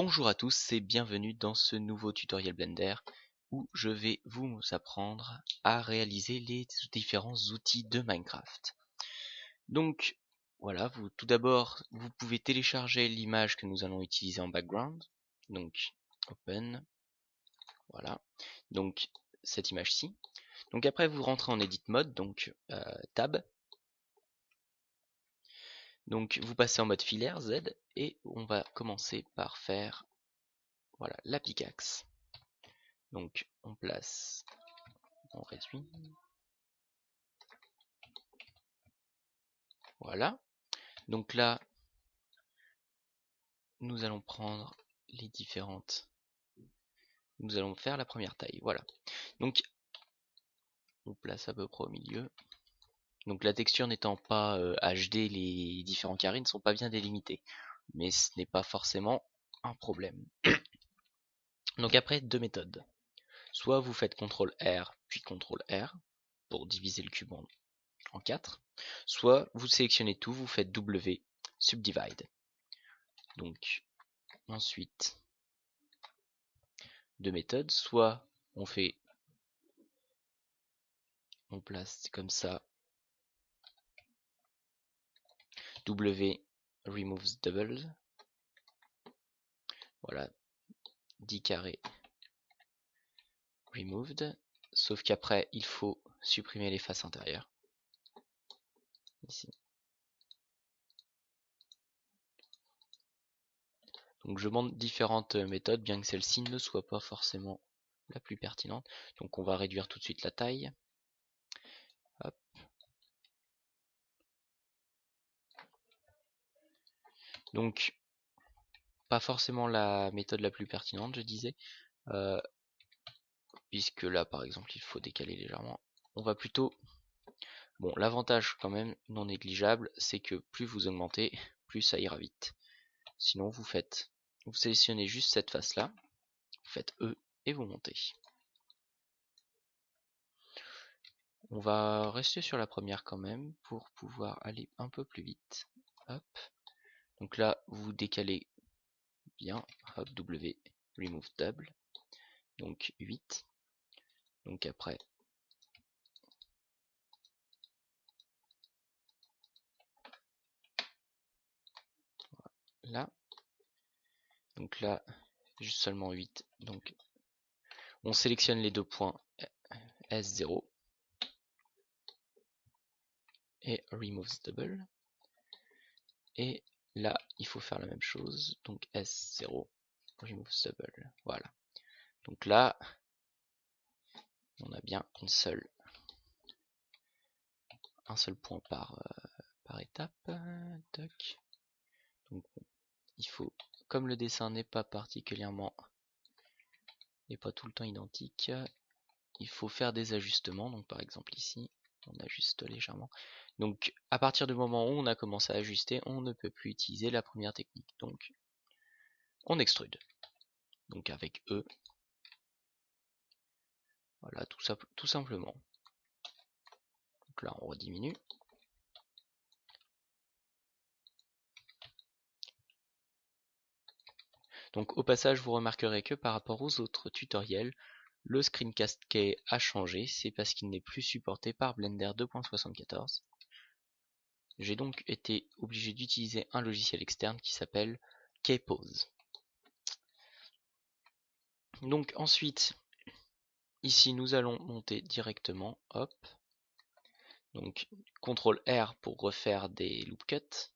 Bonjour à tous et bienvenue dans ce nouveau tutoriel Blender où je vais vous apprendre à réaliser les différents outils de Minecraft. Donc voilà, tout d'abord vous pouvez télécharger l'image que nous allons utiliser en background. Donc open, voilà, donc cette image-ci. Donc après vous rentrez en edit mode, donc tab. Donc vous passez en mode filaire Z et on va commencer par faire voilà la pickaxe. Donc on place, on réduit, voilà. Donc là nous allons prendre les différentes, nous allons faire la première taille, voilà. Donc on place à peu près au milieu. Donc la texture n'étant pas HD, les différents carrés ne sont pas bien délimités, mais ce n'est pas forcément un problème. Donc après, deux méthodes. Soit vous faites CTRL-R puis CTRL-R pour diviser le cube en 4, soit vous sélectionnez tout, vous faites W, subdivide. Donc ensuite, deux méthodes, soit on place comme ça, W removes double, voilà, 10 carrés removed, sauf qu'après il faut supprimer les faces intérieures, ici. Donc je montre différentes méthodes, bien que celle-ci ne soit pas forcément la plus pertinente. Donc on va réduire tout de suite la taille. Hop. Donc pas forcément la méthode la plus pertinente, je disais, puisque là par exemple il faut décaler légèrement. On va plutôt... Bon, l'avantage quand même non négligeable, c'est que plus vous augmentez, plus ça ira vite. Sinon vous sélectionnez juste cette face là, vous faites E et vous montez. On va rester sur la première quand même pour pouvoir aller un peu plus vite. Hop. Donc là vous décalez bien, hop, W, remove double, donc 8. Donc après, là, donc là, juste seulement 8. Donc on sélectionne les deux points S0 et removes double. Et là, il faut faire la même chose, donc S0, removes double, voilà. Donc là, on a bien un seul point par étape. Toc. Donc il faut, comme le dessin n'est pas particulièrement, n'est pas tout le temps identique, il faut faire des ajustements. Donc par exemple ici, on ajuste légèrement. Donc à partir du moment où on a commencé à ajuster, on ne peut plus utiliser la première technique. Donc on extrude. Donc avec E. Voilà, tout simplement. Donc là on rediminue. Donc au passage vous remarquerez que par rapport aux autres tutoriels, le screencast key a changé, c'est parce qu'il n'est plus supporté par Blender 2.74. J'ai donc été obligé d'utiliser un logiciel externe qui s'appelle Kpose. Donc ensuite, ici nous allons monter directement, hop. Donc CTRL R pour refaire des loop cuts,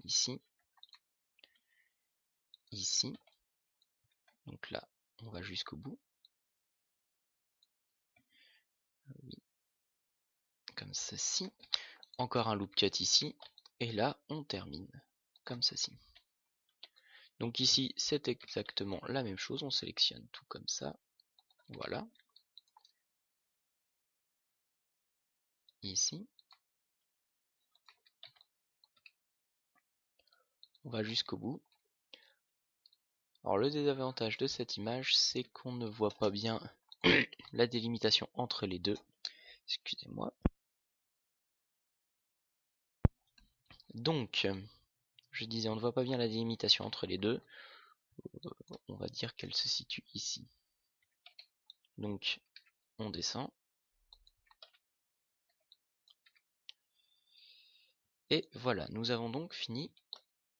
ici, ici. Donc là, on va jusqu'au bout. Oui. Comme ceci. Encore un loop cut ici. Et là, on termine comme ceci. Donc ici, c'est exactement la même chose. On sélectionne tout comme ça. Voilà. Ici. On va jusqu'au bout. Alors le désavantage de cette image, c'est qu'on ne voit pas bien la délimitation entre les deux. Excusez-moi. Donc, je disais, on ne voit pas bien la délimitation entre les deux. On va dire qu'elle se situe ici. Donc on descend. Et voilà, nous avons donc fini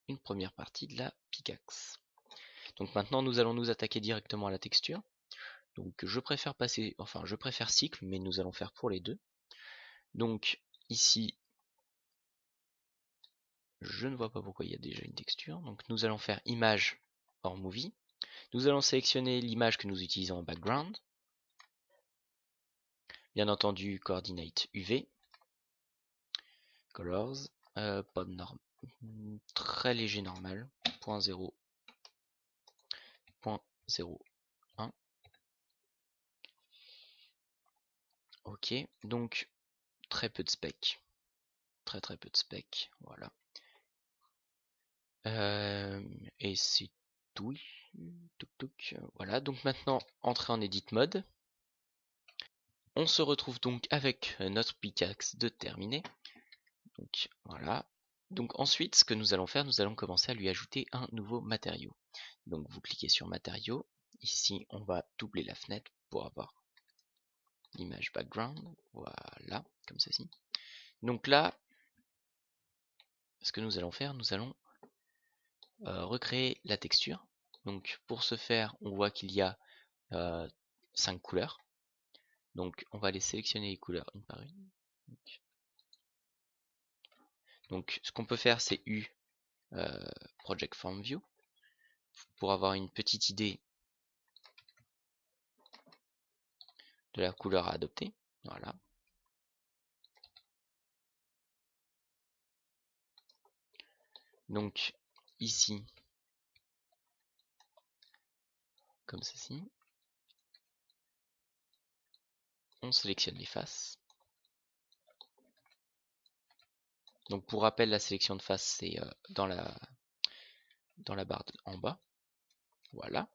une première partie de la pickaxe. Donc maintenant nous allons nous attaquer directement à la texture. Donc je préfère cycle, mais nous allons faire pour les deux. Donc ici, je ne vois pas pourquoi il y a déjà une texture. Donc nous allons faire image hors movie. Nous allons sélectionner l'image que nous utilisons en background. Bien entendu, coordinate UV. Colors, pas de norme. Très léger normal. 0.0. 0.01. Ok, donc très peu de spec. Très peu de spec, voilà. Et c'est tout. Voilà, donc maintenant, entrer en edit mode. On se retrouve donc avec notre pickaxe de terminé. Donc voilà. Donc ensuite, ce que nous allons faire, nous allons commencer à lui ajouter un nouveau matériau. Donc vous cliquez sur matériaux. Ici, on va doubler la fenêtre pour avoir l'image background. Voilà, comme ceci. Donc là, ce que nous allons faire, nous allons recréer la texture. Donc pour ce faire, on voit qu'il y a 5 couleurs. Donc on va les sélectionner les couleurs une par une. Donc ce qu'on peut faire, c'est U Project Form View pour avoir une petite idée de la couleur à adopter. Voilà. Donc ici, comme ceci, on sélectionne les faces. Donc pour rappel, la sélection de face, c'est dans la barre en bas. Voilà.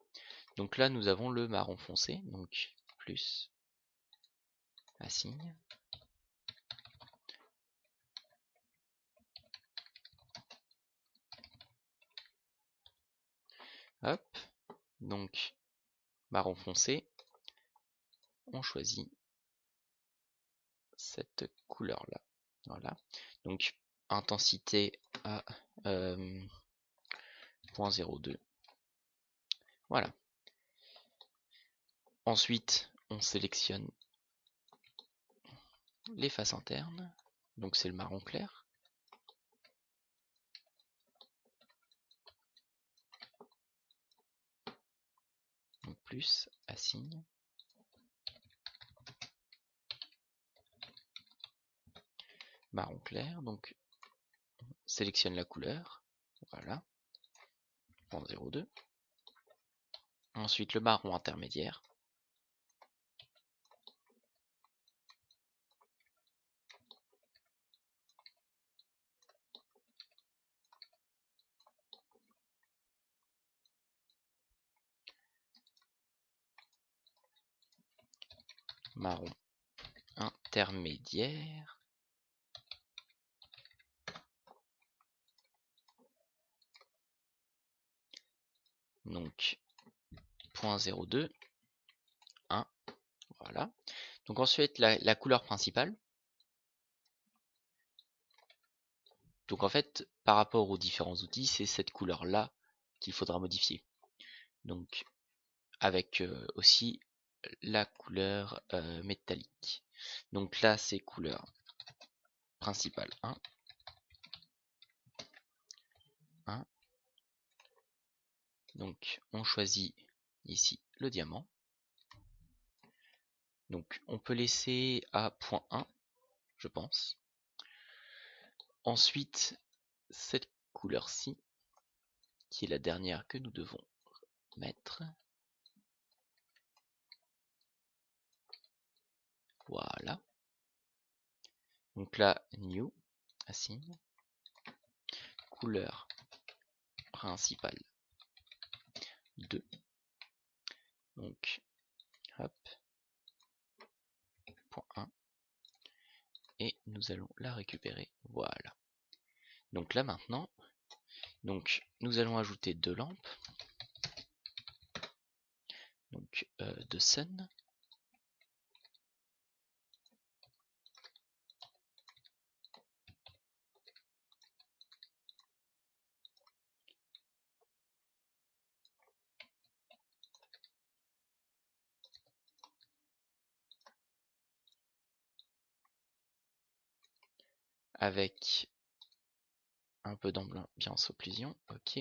Donc là, nous avons le marron foncé, donc plus assigne. Hop. Donc marron foncé. On choisit cette couleur là. Voilà. Donc intensité à 0.02. Voilà. Ensuite, on sélectionne les faces internes. Donc c'est le marron clair. Donc plus assigne. Marron clair. Donc on sélectionne la couleur. Voilà. 0.02. Ensuite le marron intermédiaire. Marron intermédiaire. Donc 0.02. 1. Voilà. Donc ensuite la couleur principale. Donc en fait, par rapport aux différents outils, c'est cette couleur là qu'il faudra modifier. Donc avec aussi la couleur métallique. Donc là c'est couleur principale 1. 1. Donc on choisit ici le diamant. Donc on peut laisser à 0.1, je pense. Ensuite, cette couleur-ci, qui est la dernière que nous devons mettre. Voilà. Donc là, new, assigne, couleur principale 2. Donc, hop, point 1. Et nous allons la récupérer. Voilà. Donc là maintenant, donc nous allons ajouter 2 lampes. de sun. Avec un peu d'ambiance occlusion, ok.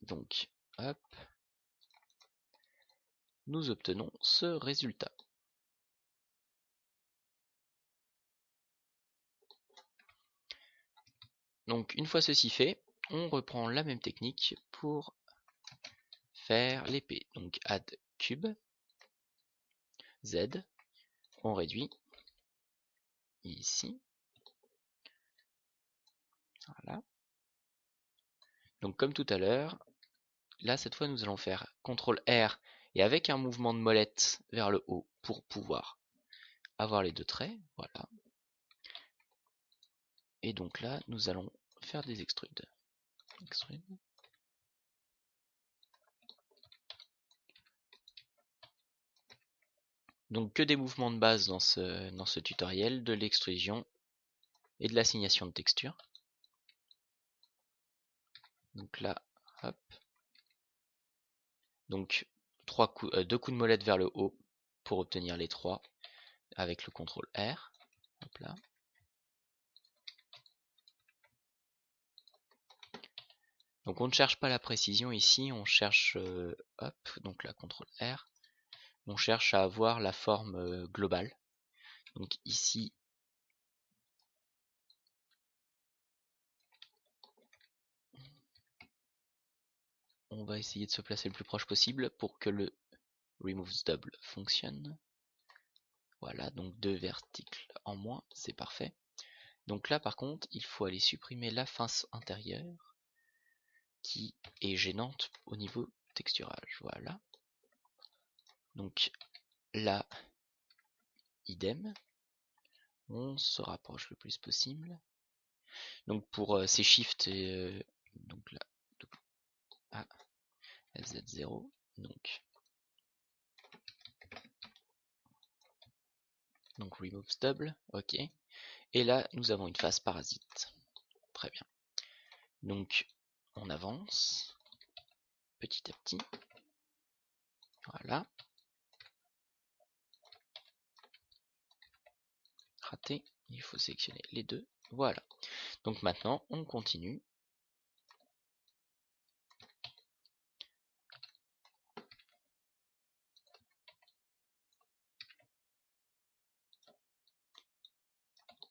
Donc, hop, nous obtenons ce résultat. Donc, une fois ceci fait, on reprend la même technique pour faire l'épée. Donc, add cube, Z, on réduit, ici, voilà. Donc, comme tout à l'heure, là, cette fois, nous allons faire CTRL R et avec un mouvement de molette vers le haut pour pouvoir avoir les deux traits, voilà. Et donc là, nous allons faire des extrudes. Donc que des mouvements de base dans ce tutoriel, de l'extrusion et de l'assignation de texture. Donc là, hop. Donc 2 coups de molette vers le haut pour obtenir les 3 avec le CTRL R. Hop là. Donc on ne cherche pas la précision ici, on cherche hop, donc la CTRL R. On cherche à avoir la forme globale. Donc ici, on va essayer de se placer le plus proche possible pour que le remove double fonctionne. Voilà, donc 2 verticles en moins, c'est parfait. Donc là par contre, il faut aller supprimer la face intérieure qui est gênante au niveau texturage. Voilà. Donc là, idem. On se rapproche le plus possible. Donc pour ces shifts, donc là, ah, FZ0, donc remove double, ok. Et là, nous avons une face parasite. Très bien. Donc, on avance petit à petit. Voilà. Raté. Il faut sélectionner les deux. Voilà. Donc maintenant, on continue.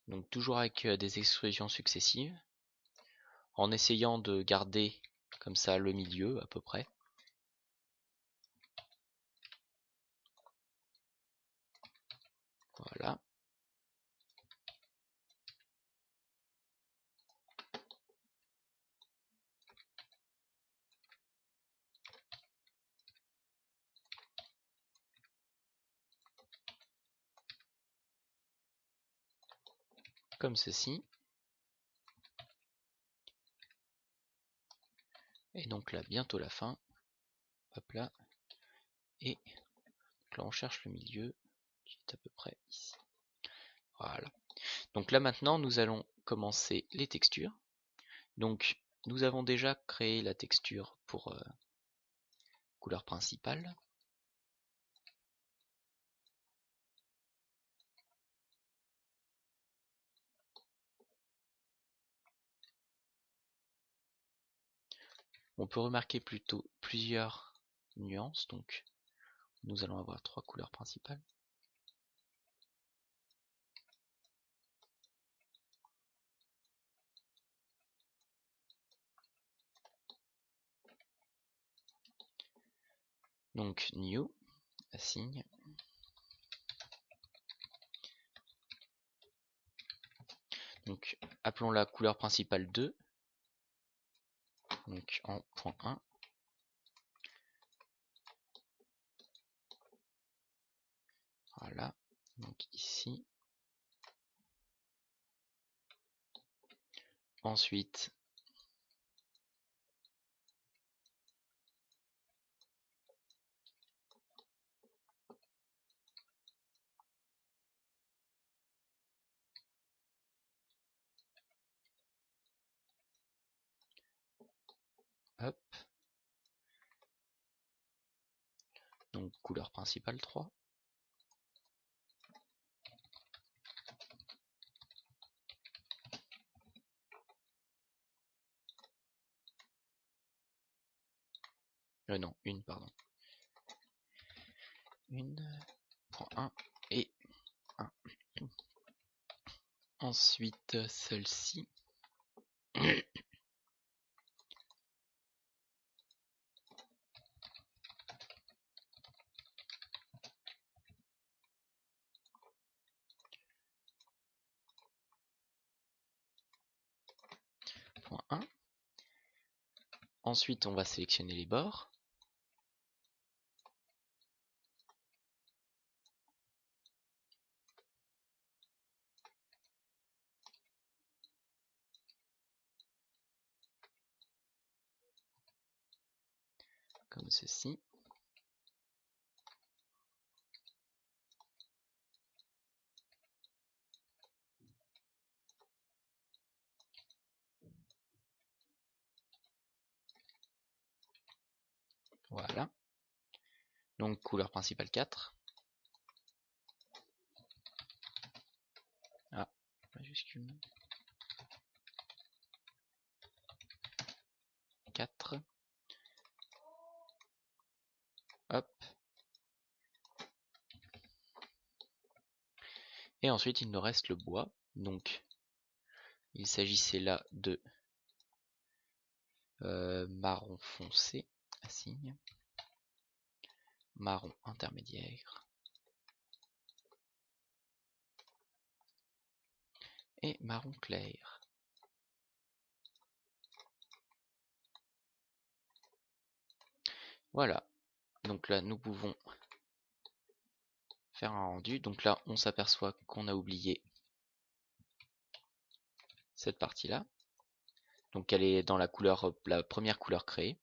Donc toujours avec des extrusions successives. En essayant de garder comme ça le milieu à peu près. Voilà. Comme ceci. Et donc là, bientôt la fin. Hop là. Et là, on cherche le milieu qui est à peu près ici. Voilà. Donc là maintenant, nous allons commencer les textures. Donc nous avons déjà créé la texture pour couleur principale. On peut remarquer plutôt plusieurs nuances. Donc nous allons avoir 3 couleurs principales. Donc new, assign. Donc appelons la couleur principale 2. Donc en point 1. Voilà. Donc ici. Ensuite, couleur principale 3. Non, une, pardon. 1.1 et 1. Ensuite, celle-ci. Point 1. Ensuite, on va sélectionner les bords. Comme ceci. Voilà. Donc couleur principale 4. Ah, majuscule. 4. Hop. Et ensuite il nous reste le bois. Donc il s'agissait là de marron foncé, assigne, marron intermédiaire et marron clair. Voilà, donc là nous pouvons faire un rendu. Donc là on s'aperçoit qu'on a oublié cette partie là. Donc elle est dans la couleur, la première couleur créée.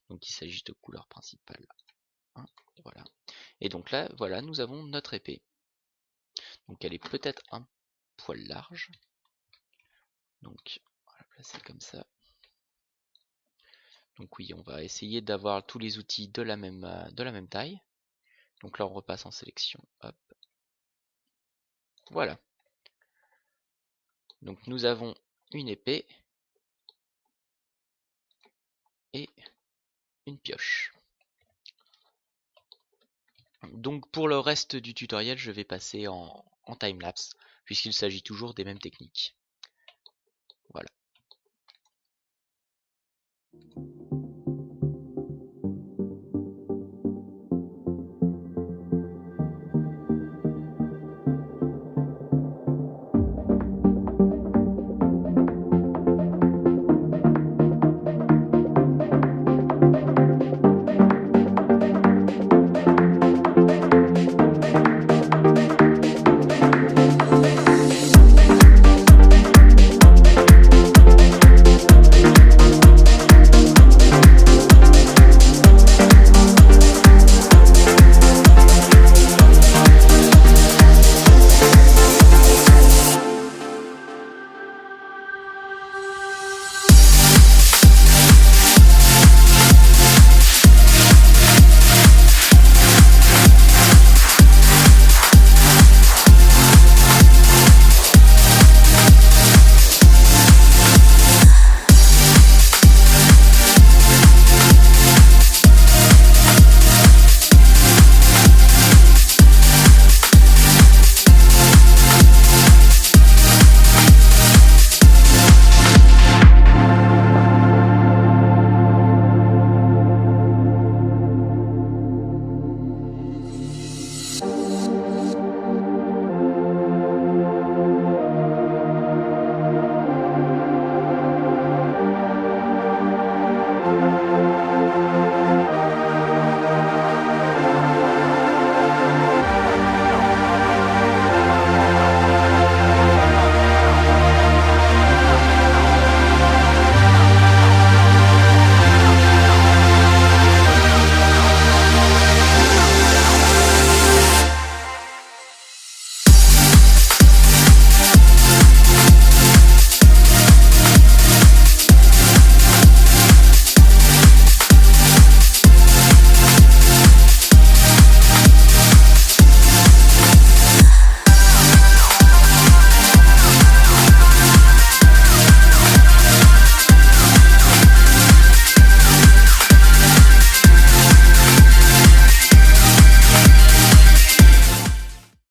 Donc il s'agit de couleur principale 1. Voilà. Et donc là, voilà, nous avons notre épée. Donc elle est peut-être un poil large. Donc on va la placer comme ça. Donc oui, on va essayer d'avoir tous les outils de la même taille. Donc là on repasse en sélection. Hop. Voilà. Donc nous avons une épée et une pioche. Donc pour le reste du tutoriel, je vais passer en timelapse, puisqu'il s'agit toujours des mêmes techniques. Voilà.